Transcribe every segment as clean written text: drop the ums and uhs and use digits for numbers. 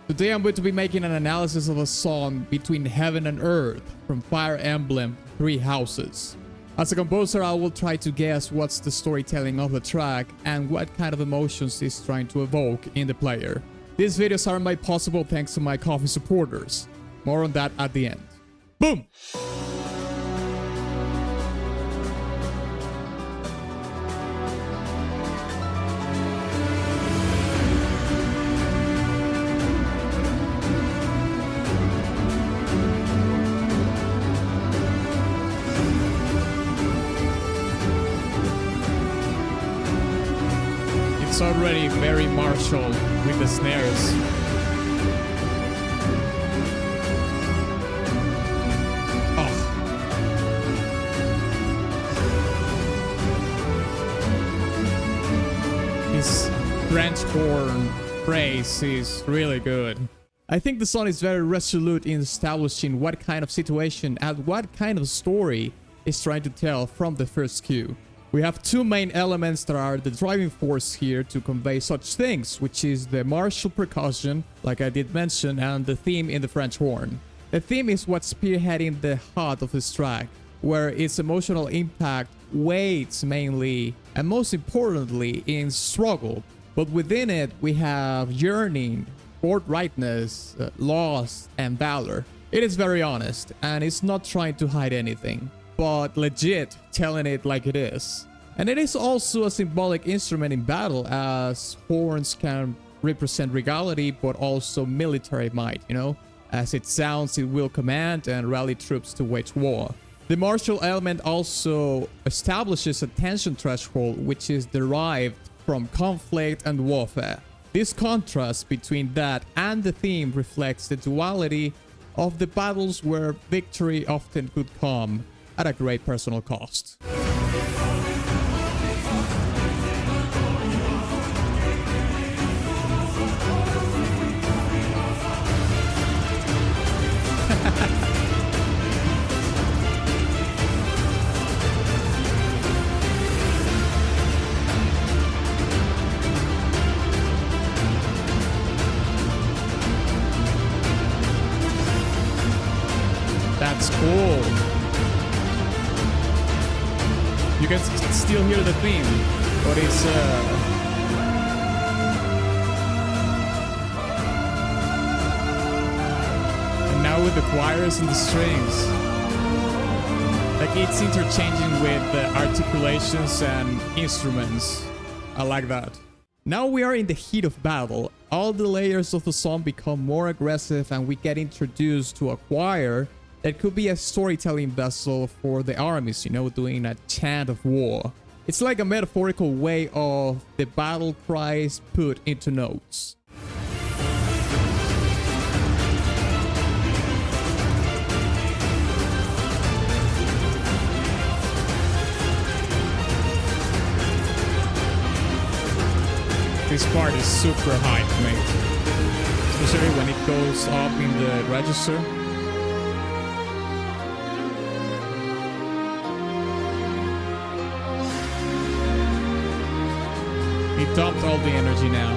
Today I'm going to be making an analysis of a song Between Heaven and Earth from Fire Emblem Three Houses. As a composer, I will try to guess what's the storytelling of the track and what kind of emotions it's trying to evoke in the player. These videos are made possible thanks to my Ko-fi supporters. More on that at the end. Boom! It's already very martial with the snares. Oh. His French horn phrase is really good. I think the song is very resolute in establishing what kind of situation and what kind of story it's trying to tell from the first cue. We have two main elements that are the driving force here to convey such things, which is the martial percussion, like I did mention, and the theme in the French horn. The theme is what's spearheading the heart of this track, where its emotional impact weighs mainly, and most importantly, in struggle. But within it, we have yearning, forthrightness, loss, and valor. It is very honest, and it's not trying to hide anything, but legit telling it like it is. And it is also a symbolic instrument in battle, as horns can represent regality but also military might, you know? As it sounds, it will command and rally troops to wage war. The martial element also establishes a tension threshold, which is derived from conflict and warfare. This contrast between that and the theme reflects the duality of the battles where victory often could come at a great personal cost. That's cool. You can still hear the theme, but it's and now with the choirs and the strings, like it's interchanging with the articulations and instruments. I like that. Now we are in the heat of battle. All the layers of the song become more aggressive and we get introduced to a choir that could be a storytelling vessel for the armies, you know, doing a chant of war. It's like a metaphorical way of the battle cries put into notes. This part is super hype, mate. Especially when it goes up in the register. He dumped all the energy now,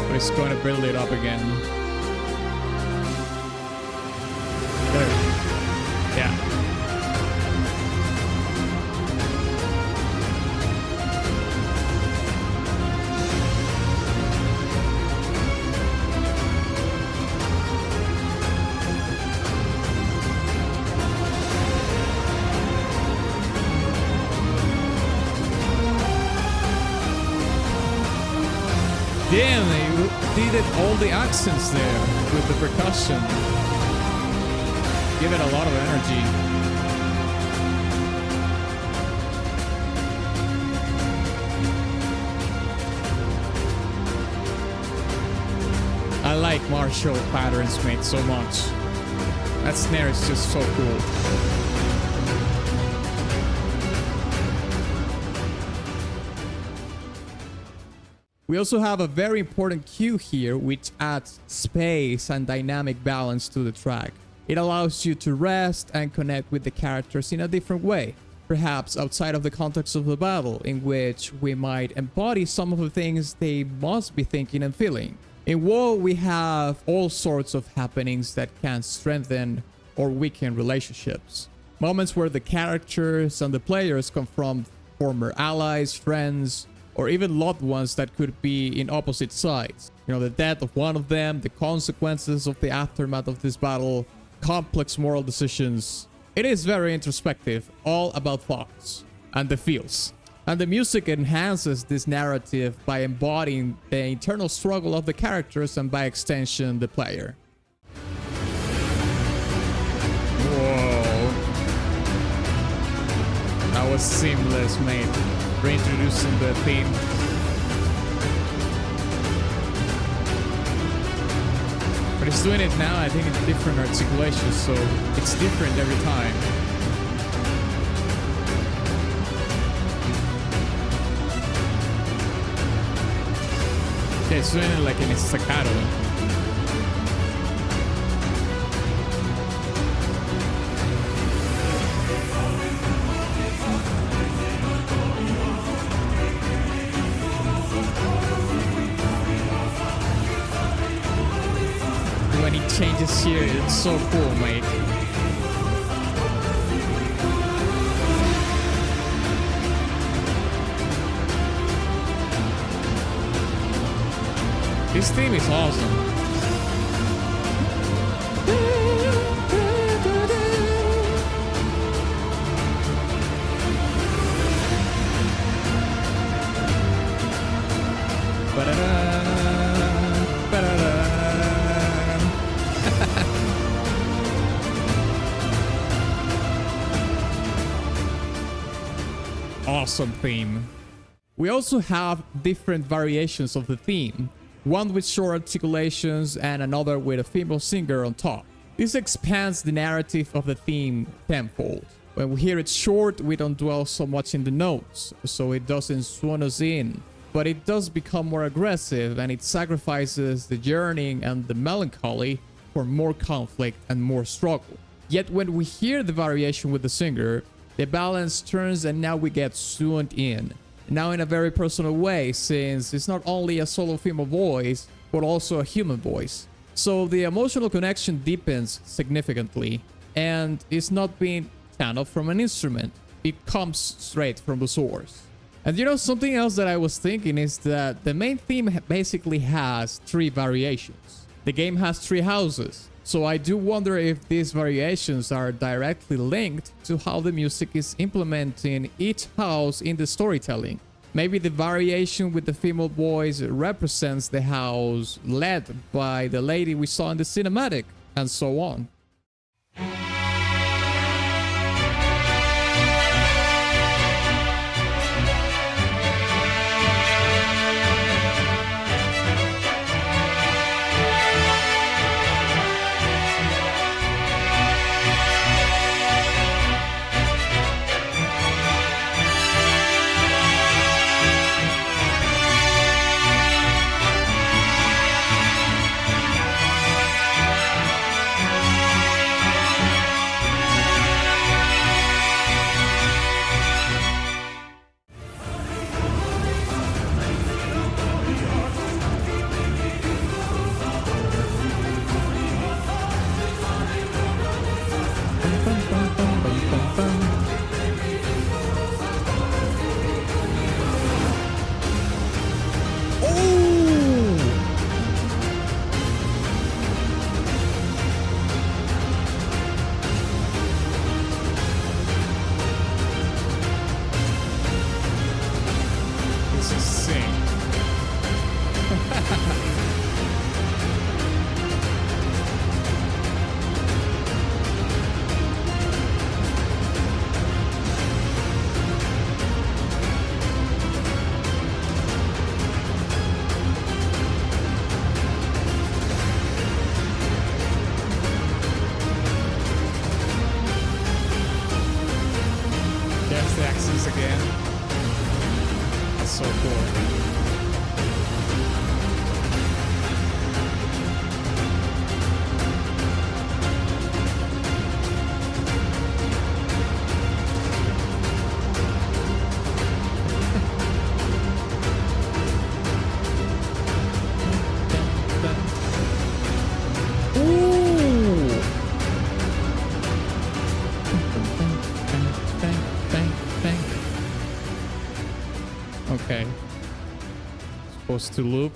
but he's going to build it up again. There. Yeah. Damn, they did all the accents there with the percussion. Give it a lot of energy. I like martial patterns made so much. That snare is just so cool. We also have a very important cue here, which adds space and dynamic balance to the track. It allows you to rest and connect with the characters in a different way, perhaps outside of the context of the battle, in which we might embody some of the things they must be thinking and feeling. In WoW, we have all sorts of happenings that can strengthen or weaken relationships. Moments where the characters and the players confront former allies, friends, or even loved ones that could be in opposite sides. You know, the death of one of them, the consequences of the aftermath of this battle, complex moral decisions. It is very introspective, all about thoughts and the feels. And the music enhances this narrative by embodying the internal struggle of the characters and by extension the player. Whoa. That was seamless, mate. Reintroducing the theme. But it's doing it now, I think, in different articulations, so it's different every time. Yeah, it's doing it like in a staccato. When he changes here, it's so cool, mate. This theme is awesome. Awesome theme. We also have different variations of the theme. One with short articulations and another with a female singer on top. This expands the narrative of the theme tenfold. When we hear it short, we don't dwell so much in the notes, so it doesn't swoon us in. But it does become more aggressive, and it sacrifices the yearning and the melancholy for more conflict and more struggle. Yet when we hear the variation with the singer, the balance turns and now we get swooned in. Now in a very personal way, since it's not only a solo female voice, but also a human voice. So the emotional connection deepens significantly, and it's not being channeled from an instrument. It comes straight from the source. And you know, something else that I was thinking is that the main theme basically has 3 variations. The game has 3 houses. So I do wonder if these variations are directly linked to how the music is implementing each house in the storytelling. Maybe the variation with the female voice represents the house led by the lady we saw in the cinematic, and so on. Ooh. Okay. Supposed to loop.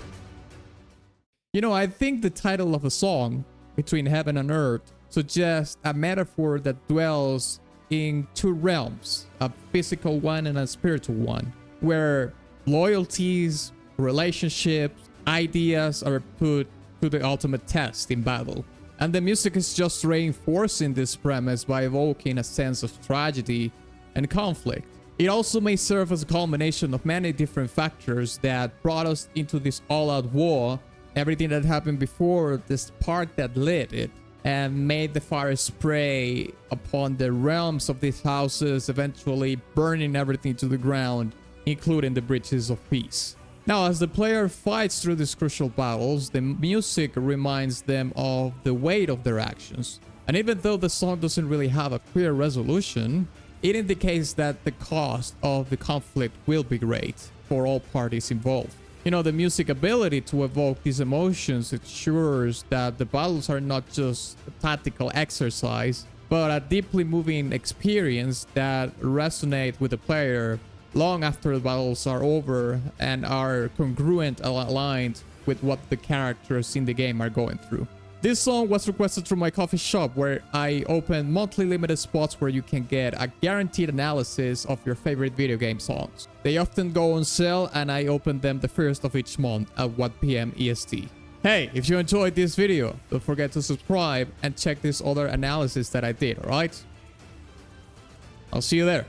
You know, I think the title of a song, Between Heaven and Earth, suggests a metaphor that dwells in two realms, a physical one and a spiritual one, where loyalties, relationships, ideas are put to the ultimate test in battle. And the music is just reinforcing this premise by evoking a sense of tragedy and conflict. It also may serve as a culmination of many different factors that brought us into this all-out war, everything that happened before, the spark that lit it, and made the fire spray upon the realms of these houses, eventually burning everything to the ground, including the bridges of peace. Now, as the player fights through these crucial battles, the music reminds them of the weight of their actions. And even though the song doesn't really have a clear resolution, it indicates that the cost of the conflict will be great for all parties involved. You know, the music ability to evoke these emotions ensures that the battles are not just a tactical exercise, but a deeply moving experience that resonates with the player long after the battles are over and are congruent and aligned with what the characters in the game are going through. This song was requested through my coffee shop, where I open monthly limited spots where you can get a guaranteed analysis of your favorite video game songs. They often go on sale and I open them the first of each month at 1 PM EST. Hey, if you enjoyed this video, don't forget to subscribe and check this other analysis that I did, alright? I'll see you there.